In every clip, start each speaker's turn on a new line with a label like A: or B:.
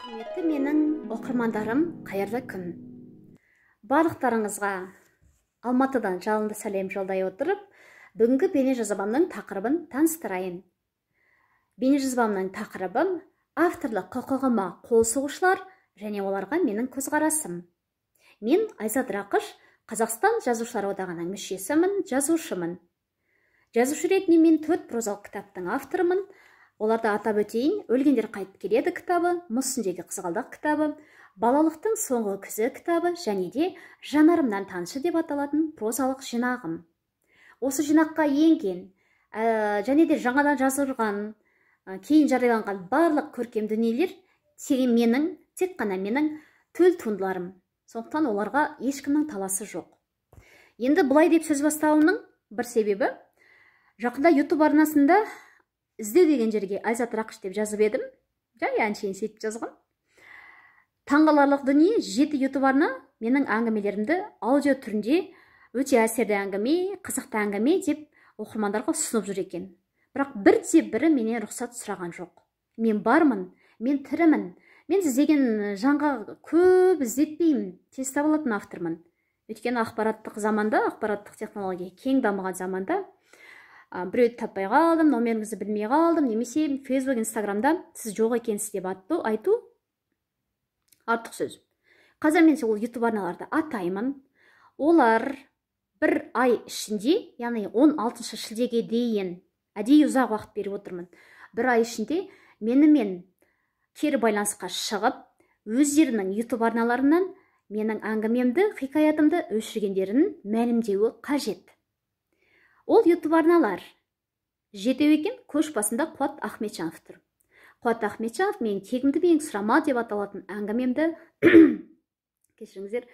A: Құрметті менің оқырмандарым, қайырлы күн. Барлықтарыңызға Алматыдан жалынды сәлем жолдай отырып, бүгінгі бейнежазбамның тақырыбын таныстырайын. Бейнежазбамның тақырыбы авторлық құқығыма қол соғушылар және оларға менің көзқарасым. Мен Айзат Рақыш, Қазақстан Жазушылар одағының мүшесімін, жазушымын. Жазушы ретінде мен 4 прозалық кітаптың авторымын. Оларды атап өтейін: Өлгендер қайтып келеді кітабы, Мұз үстіндегі қызғалдақ кітабы, Балалықтың соңғы күзі кітабы және де Жанарымнан тамшы деп аталатын прозалық жинағым. Осы жинаққа енген және де жаңадан жазылған, кейін жарияланған барлық көркем дүниелер тек қана менің төл туындыларым. Сондықтан оларға ешкімнің таласы жоқ. Енді бұлай деп сөз бастауымның бір себебі, жақында YouTube арнасында іздеу деген жерге Айзат Рақыш деп жазып едім. Жай әншейін сөйтіп жазған. Таңғаларлық дүние, 7 YouTube арна менің әңгімелерімді аудио түрінде өте әсерлі әңгіме, қызықты әңгіме деп оқырмандарға ұсынып жүр екен. Бірақ бірде-бірі менен рұқсат сұраған жоқ. Мен бармын, мен тірімін. Мен іздеген жанға көп іздетпеймін, тез табылатын автормын. Өйткені ақпараттық заманда, ақпараттық технология кең дамыған заманда біреуді таппай қалдым, номеріңізді білмей қалдым, немесе Facebook, Instagramда сіз жоқ екенсіз деп айту артық сөз. Қазір мен ол YouTube арналарды атаймын. Олар бір ай ішінде, яғни 16 шілдеге дейін, әдейі ұзақ уақыт беріп отырмын. Бір ай ішінде менімен кері байланысқа шығып, өздерінің YouTube арналарынан менің әңгімемді, хикаятымды өшіргендерін мәлімдеуі қажет. Ол YouTube арналар 7 екен, көш басында Қуат Ахметжанов тұр. Қуат Ахметжанов мен тегімді менің сұрама деп аталатын әңгімемді кешіріңіздер,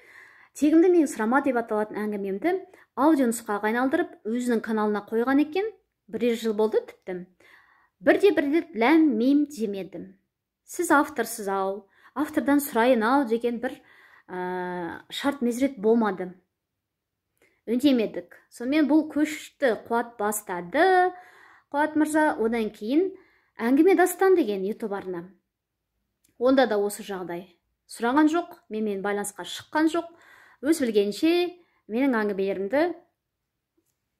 A: тегімді менің сұрама деп аталатын әңгімемді аудио нұсқаға айналдырып өзінің каналына қойған екен. Бірер жыл болды тіпті. Бірде ләм мим демедім. Сіз авторсыз ау, автордан сұрайын ау деген бір шарт мезрет болмады. Үндемедік. Сонымен бұл көшті Қуат бастады. Қуат мырза, одан кейін әңгіме дастан деген YouTube арна. Онда да осы жағдай. Сұраған жоқ, менімен байланысқа шыққан жоқ. Өз білгенше менің әңгімелерімді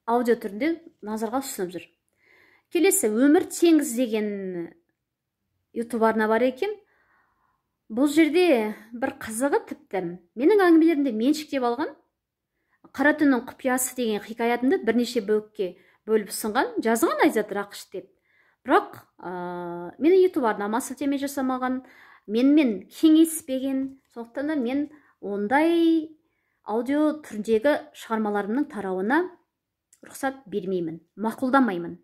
A: аудио түрінде назарға ұсынып жүр. Келесі Өмір теңіз деген YouTube арна бар екен. Бұл жерде бір қызығы тіпті менің әңгімелерімді меншіктеп алған. Қара түннің құпиясы деген хикаятымды бірнеше бөлікке бөліп ұсынған, жазған Айзат Рақыш деп. Бірақ менің YouTube арнама сілтеме жасамаған, менімен кеңеспеген. Сондықтан да мен ондай аудио түріндегі шығармаларымның тарауына рұқсат бермеймін, мақұлдамаймын.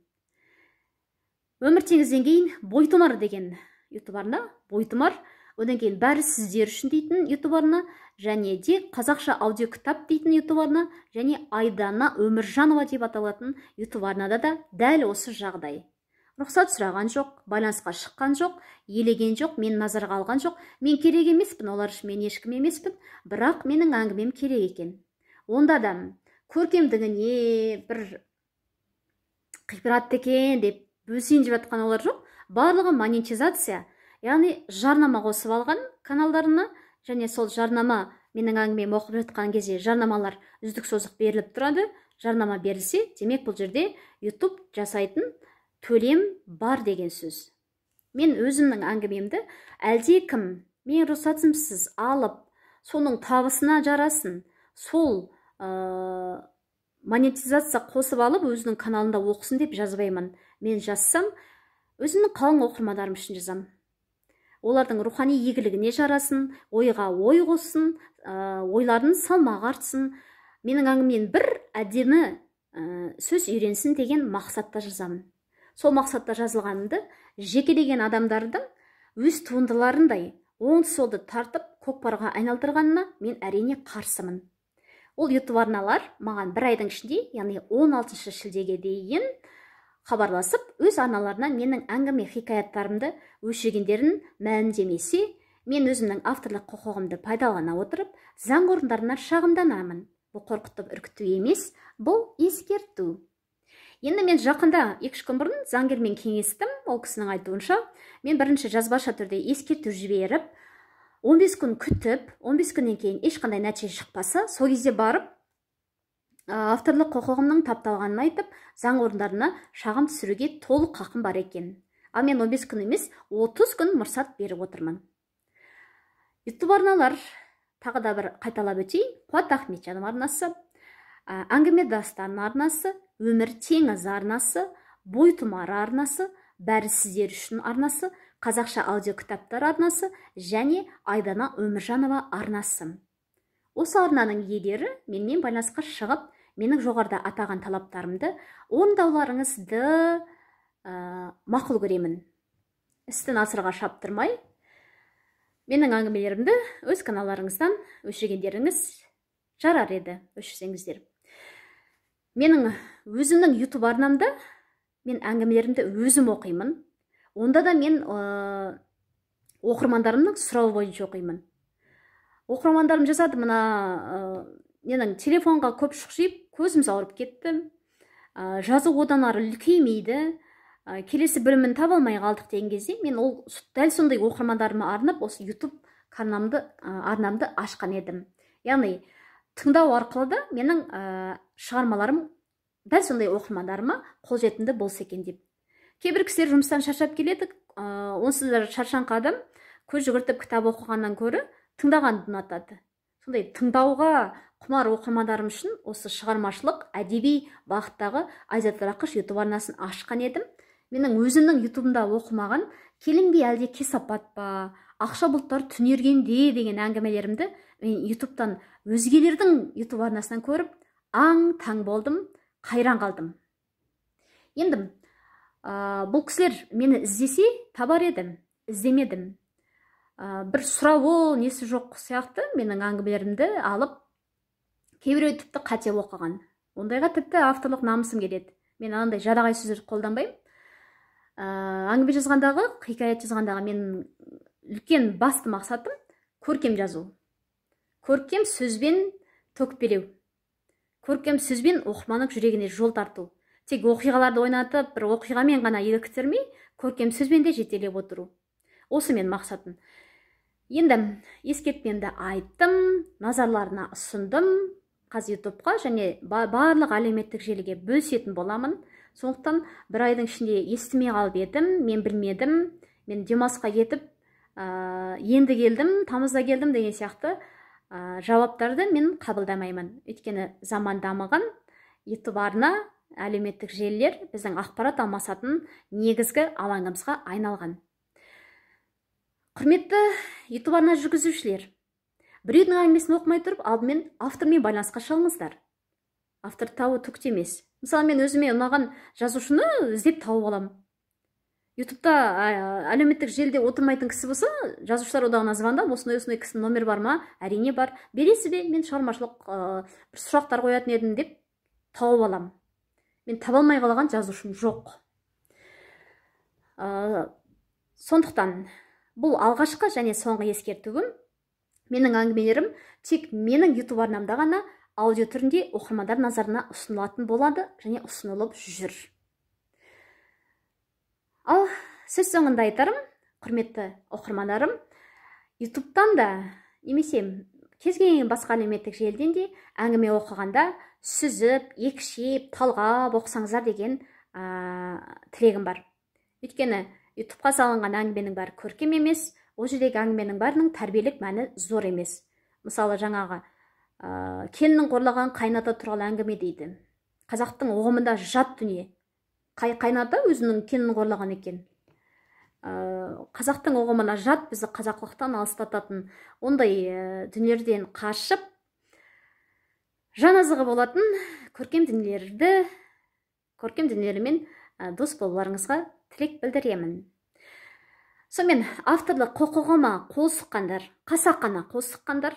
A: Өмір теңізден кейін Бойтұмар деген YouTube арна, Бойтұмар, одан кейін Бәрі сіздер үшін дейтін YouTube арна, және де Қазақша аудио кітап дейтін YouTube арна, және Айдана Өміржанова деп аталатын YouTube арнада да дәл осы жағдай. Рұқсат сұраған жоқ, байланысқа шыққан жоқ, елеген жоқ, мен назарға алған жоқ. Мен керек емеспін, олар үшін мен ешкім емеспін, бірақ менің әңгімем керек екен. Онда да көркемдігіне бір қиратты екен деп бөсен деп жатқан олар жоқ. Барлығы монетизация, яғни жарнама қосып алған каналдарына, және сол жарнама менің әңгімем оқып жатқан кезде жарнамалар үздік созық беріліп тұрады. Жарнама берілсе, демек бұл жерде YouTube жасайтын төлем бар деген сөз. Мен өзімнің әңгімемді әлде кім мен рұқсатсыз алып, соның табысына жарасын, сол монетизация қосып алып өзінің каналында оқысын деп жазбаймын. Мен жазсам, өзімнің қалың оқырмандарым үшін жазам. Олардың рухани игілігіне жарасын, ойға ой қосын, ойларын салмақ артсын, менің әңгімемнен бір әдемі сөз үйренсін деген мақсатта жазамын. Сол мақсатта жазылғанымды жекелеген адамдардың өз туындыларындай оң-солды тартып көкпарға айналдырғанына мен әрине қарсымын. Ол YouTube арналар маған бір айдың ішінде, яғни 16 шілдеге дейін хабарласып, өз арналарынан менің әңгіме хикаяттарымды өшіргендерін мәлімдемесе, мен өзімнің авторлық құқығымды пайдалана отырып, заң орындарына шағымданамын. Бұл қорқытып үркіту емес, бұл ескерту. Енді мен жақында 2 күн бұрын заңгермен кеңестім. Ол кісінің айтуынша, мен бірінші жазбаша түрде ескерту жіберіп, 15 күн күтіп, 15 күннен кейін ешқандай нәтиже шықпаса, сол кезде барып, авторлық құқығымның тапталғанын айтып, заң орындарына шағым түсіруге толық хақым бар екен. Ал мен 15 күн емес, 30 күн мұрсат беріп отырмын. YouTube арналар, тағы да бір қайталап өтейін, Қуат Ахметжанов арнасы, Әңгіме дастан арнасы, Өмір теңіз арнасы, Бойтұмар арнасы, Бәрі сіздер үшін арнасы, Қазақша аудио кітаптар арнасы және Айдана Өміржанова арнасы. Осы арнаның иелері менімен байланысқа шығып, менің жоғарыда атаған талаптарымды орындауларыңызды мақұл көремін. Істін асырға шаптырмай, менің әңгімелерімді өз каналдарыңыздан өшіргендеріңіз жарар еді, өшірсеңіздер. Менің өзімнің YouTube арнамда мен әңгімелерімді өзім оқимын. Онда да мен оқырмандарымның сұрауы бойынша оқимын. Оқырмандарым жазады, мына менің телефонға көп шұқшиып, көзім ауырып кетті. Жазу одан ары үлкеймейді. Келесі бөлімін таба алмай қалдық деген кезде, мен ол дәл сондай оқырмандарыма арнап, осы YouTube арнамды ашқан едім. Яғни, тыңдау арқылы да менің шығармаларым дәл сондай оқырмандарыма қолжетімді болса екен деп. Кейбір кісілер жұмыстан шаршап келеді, онсыз да шаршаңқы адам көз жүгіртіп кітап оқығаннан көрі тыңдағанды ұнатады. Сондай тыңдауға құмар оқырмандарым үшін осы шығармашылық, әдеби бағыттағы Айзат Рақыш YouTube арнасын ашқан едім. Менің өзімнің YouTube'ымда оқымаған келін бе әлде кесапат па, ақша бұлттар түнергенде деген әңгімелерімді мен YouTube'дан өзгелердің YouTube арнасынан көріп, аң-таң болдым, қайран қалдым. Енді бұл кісілер мені іздесе табар едім, іздемедім. Бір сұрауы несі жоқ сияқты менің әңгімелерімді алып, кейбіреу тіпті қате оқыған. Ондайға тіпті авторлық намысым келеді. Мен андай жадағай сөздерді қолданбаймын. Әңгіме жазғандағы, хикаят жазғандағы менің үлкен басты мақсатым көркем жазу. Көркем сөзбен төкпелеу. Көркем сөзбен оқырманның жүрегіне жол тарту. Тек оқиғаларды ойнатып, бір оқиғамен ғана еліктірмей, көркем сөзбен де жетелеп отыру. Осы мен мақсатым. Енді ескертпемді айттым, назарларына ұсындым. Қазір YouTube'қа және барлық әлеуметтік желіге бөлісетін боламын. Сондықтан бір айдың ішінде естімей қалып едім, мен білмедім, мен демалысқа кетіп, енді келдім, тамызда келдім деген сияқты жауаптарды мен қабылдамаймын. Өйткені заман дамыған, YouTube арна, әлеуметтік желілер біздің ақпарат алмасатын негізгі алаңымызға айналған. Құрметті YouTube арна жүргізушілер, біреудің әңгімесін оқымай тұрып, алдымен автормен байланысқа шығыңыздар. Автор тауы түкте емес. Мысалы, мен өзіме ұнаған жазушыны іздеп тауып аламын. YouTube'да әлеуметтік желіде отырмайтын кісі болса, жазушылар одағына звондап, осындай кісінің номер бар ма? Әрине бар. Бересіз бе? Мен шығармашылық бір сұрақтар қоятын едім деп тауып аламын. Мен таба алмай қалған жазушым жоқ. Сондықтан бұл алғашқы және соңғы ескертуім. Менің әңгімелерім тек менің YouTube арнамда ғана аудио түрінде оқырмандар назарына ұсынылатын болады және ұсынылып жүр. Ал сөз соңында айтарым, құрметті оқырмандарым, YouTube'тан да немесе кез келген басқа әлеуметтік желіден де әңгіме оқығанда сүзіп, екшеп, талғап оқысаңыздар деген тілегім бар. Өйткені YouTube'қа салынған әңгіменің бәрі көркем емес, ол жердегі әңгіменің бәрінің тәрбиелік мәні зор емес. Мысалы, жаңағы келіннің қорлаған қайната туралы әңгіме дейді. Қазақтың ұғымында жат дүние. Қайната өзінің келінін қорлаған екен. Қазақтың ұғымына жат бізді қазақылықтан алыстататын ондай дүниелерден қашып, жан азығы болатын көркем дүниелермен дос болуларыңызға тілек білдіремін. Сонымен авторлық құқығыма қол сұққандар, қасақана қол сұққандар,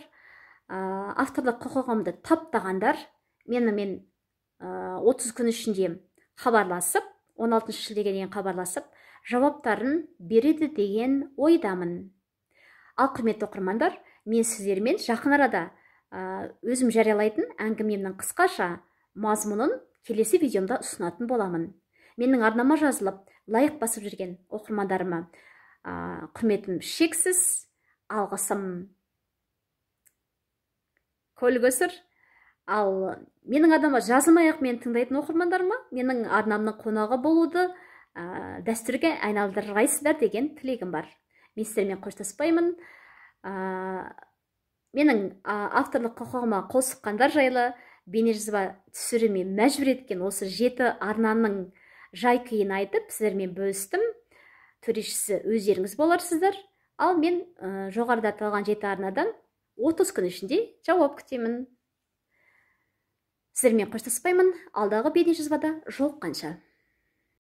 A: авторлық құқығымды таптағандар, мен 30 күн ішінде хабарласып, 16 шілдеге дейін хабарласып, жауаптарын береді деген ойдамын. Ал құрметті оқырмандар, мен сіздермен жақын арада өзім жариялайтын әңгімемнің қысқаша мазмұнын келесі видеомда ұсынатын боламын. Менің арнама жазылып, лайк басып жүрген оқырмандарыма құрметім шексіз, алғысым көлгөсір. Ал менің арнама жазылмай-ақ мені тыңдайтын оқырмандарыма менің арнамның қонағы болуды дәстүрге айналдырғайсыздар деген тілегім бар. Мен сіздермен қоштаспаймын. Менің авторлық құқығыма қол сұққандар жайлы, бейнежазба түсіруіме мәжбүр еткен осы 7 арнаның жай-күйін айтып, сіздермен бөлістім. Төрешісі өздеріңіз боларсыздар. Ал мен жоғарыда аталған 7 арнадан 30 күн ішінде жауап күтемін. Сіздермен қоштаспаймын. Алдағы бейнежазбада жолыққанша.